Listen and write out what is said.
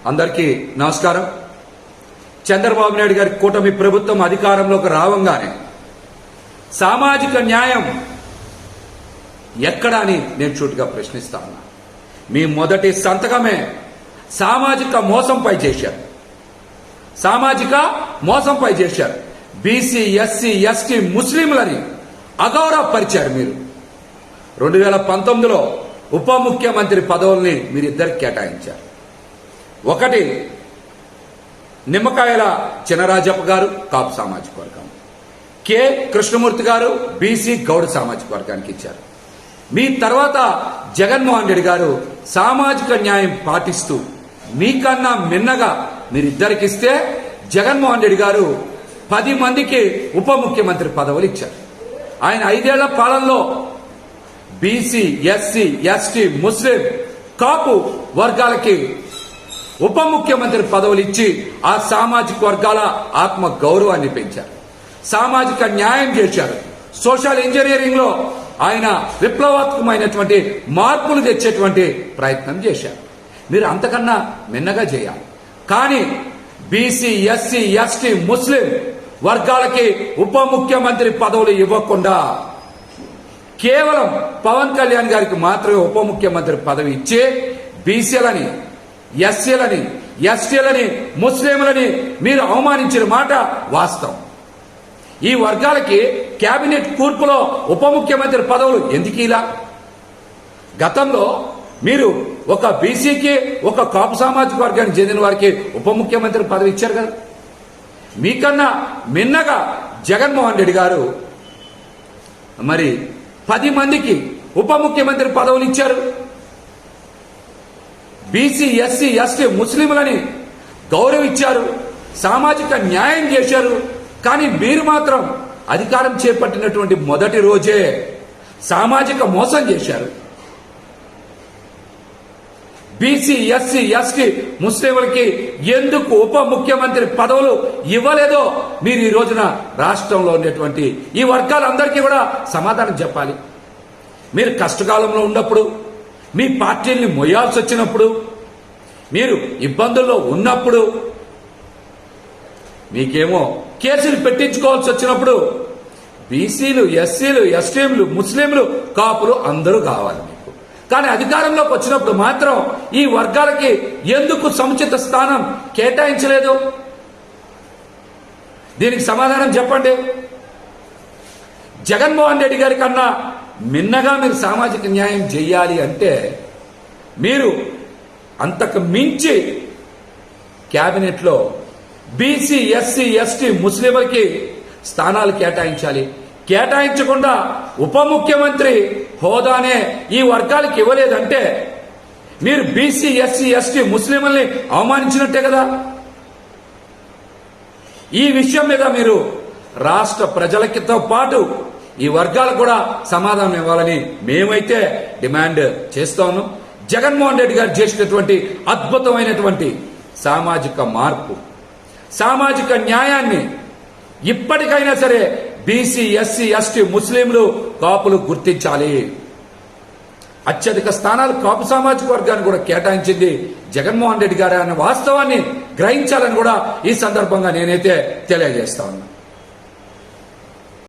అందరికీ నమస్కారం. చంద్రబాబు నాయుడు గారి కూటమి ప్రభుత్వం అధికారంలోకి రావంగానే సామాజిక న్యాయం ఎక్కడా అని నేను సూటిగా ప్రశ్నిస్తా ఉన్నా. మీ మొదటి సంతకమే సామాజిక మోసంపై చేశారు. సామాజిక మోసంపై చేశారు. బీసీ, ఎస్సీ, ఎస్టీ, ముస్లింలని అగౌరవపరిచారు. మీరు 2019లో ఉప ముఖ్యమంత్రి పదవుల్ని మీరిద్దరికి కేటాయించారు. ఒకటి నిమ్మకాయల చినరాజప్ప గారు కాపు సామాజిక వర్గం, కె కృష్ణమూర్తి గారు బీసీ గౌడ సామాజిక వర్గానికి ఇచ్చారు. మీ తర్వాత జగన్మోహన్ రెడ్డి గారు సామాజిక న్యాయం పాటిస్తూ మీకన్నా మిన్నగా మీరిద్దరికిస్తే జగన్మోహన్ రెడ్డి గారు 10 మందికి ఉప ముఖ్యమంత్రి పదవులు ఇచ్చారు. ఆయన 5 ఏళ్ల పాలనలో బీసీ, ఎస్సీ, ఎస్టీ, ముస్లిం, కాపు వర్గాలకి ఉప ముఖ్యమంత్రి పదవులు ఇచ్చి ఆ సామాజిక వర్గాల ఆత్మ గౌరవాన్ని పెంచారు. సామాజిక న్యాయం చేశారు. సోషల్ ఇంజనీరింగ్ లో ఆయన విప్లవాత్మకమైనటువంటి మార్పులు తెచ్చేటువంటి ప్రయత్నం చేశారు. మీరు అంతకన్నా మిన్నగా చేయాలి. కానీ బీసీ, ఎస్సీ, ఎస్టీ, ముస్లిం వర్గాలకి ఉప ముఖ్యమంత్రి పదవులు ఇవ్వకుండా కేవలం పవన్ కళ్యాణ్ గారికి మాత్రమే ఉప ముఖ్యమంత్రి పదవి ఇచ్చి బీసీలని, ఎస్సీలని, ఎస్టీలని, ముస్లింలని మీరు అవమానించిన మాట వాస్తవం. ఈ వర్గాలకి కేబినెట్ కూర్పులో ఉప ముఖ్యమంత్రి పదవులు ఎందుకు ఇలా? గతంలో మీరు ఒక బీసీకి, ఒక కాపు సామాజిక వర్గానికి చెందిన వారికి ఉప ముఖ్యమంత్రి పదవి ఇచ్చారు కదా. మీకన్నా మిన్నగా జగన్మోహన్ రెడ్డి గారు మరి 10 మందికి ఉప ముఖ్యమంత్రి పదవులు ఇచ్చారు. బీసీ, ఎస్సీ, ఎస్టీ, ముస్లింలని గౌరవించారు. సామాజిక న్యాయం చేశారు. కానీ మీరు మాత్రం అధికారం చేపట్టినటువంటి మొదటి రోజే సామాజిక మోసం చేశారు. బీసీ, ఎస్సీ, ఎస్టీ, ముస్లింలకి ఎందుకు ఉప ముఖ్యమంత్రి పదవులు ఇవ్వలేదో మీరు ఈ రోజున రాష్ట్రంలో ఉన్నటువంటి ఈ వర్గాలందరికీ కూడా సమాధానం చెప్పాలి. మీరు కష్టకాలంలో ఉన్నప్పుడు, మీ పార్టీల్ని మొయ్యాల్సి వచ్చినప్పుడు, మీరు ఇబ్బందుల్లో ఉన్నప్పుడు, మీకేమో కేసులు పెట్టించుకోవాల్సి వచ్చినప్పుడు బీసీలు, ఎస్సీలు, ఎస్టీలు, ముస్లింలు, కాపులు అందరూ కావాలి మీకు. కానీ అధికారంలోకి వచ్చినప్పుడు మాత్రం ఈ వర్గాలకి ఎందుకు సముచిత స్థానం కేటాయించలేదు? దీనికి సమాధానం చెప్పండి. జగన్మోహన్ రెడ్డి గారి కన్నా మిన్నగా మీరు సామాజిక న్యాయం చేయాలి అంటే మీరు అంతకు మించి క్యాబినెట్లో బీసీ, ఎస్సీ, ఎస్టీ, ముస్లింలకి స్థానాలు కేటాయించాలి. కేటాయించకుండా ఉప ముఖ్యమంత్రి హోదానే ఈ వర్గాలకు ఇవ్వలేదంటే మీరు బీసీ, ఎస్సీ, ఎస్టీ, ముస్లింలని అవమానించినట్టే కదా. ఈ విషయం మీద మీరు రాష్ట్ర ప్రజలకితో పాటు ఈ వర్గాలకు కూడా సమాధానం ఇవ్వాలని మేమైతే డిమాండ్ చేస్తా ఉన్నాం. జగన్మోహన్ రెడ్డి గారు చేసినటువంటి అద్భుతమైనటువంటి సామాజిక మార్పు, సామాజిక న్యాయాన్ని ఇప్పటికైనా సరే బీసీ, ఎస్సీ, ఎస్టీ, ముస్లింలు, కాపులు గుర్తించాలి. అత్యధిక స్థానాలు కాపు సామాజిక వర్గాన్ని కూడా కేటాయించింది జగన్మోహన్ రెడ్డి గారు అన్న వాస్తవాన్ని గ్రహించాలని కూడా ఈ సందర్భంగా నేనైతే తెలియజేస్తా ఉన్నా.